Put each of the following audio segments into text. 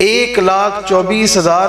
1,24,000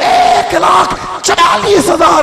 1,44,000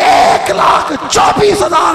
1,24,000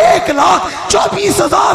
1,24,000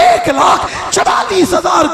1,44,000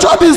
24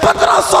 1500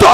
2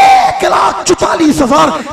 1,44,000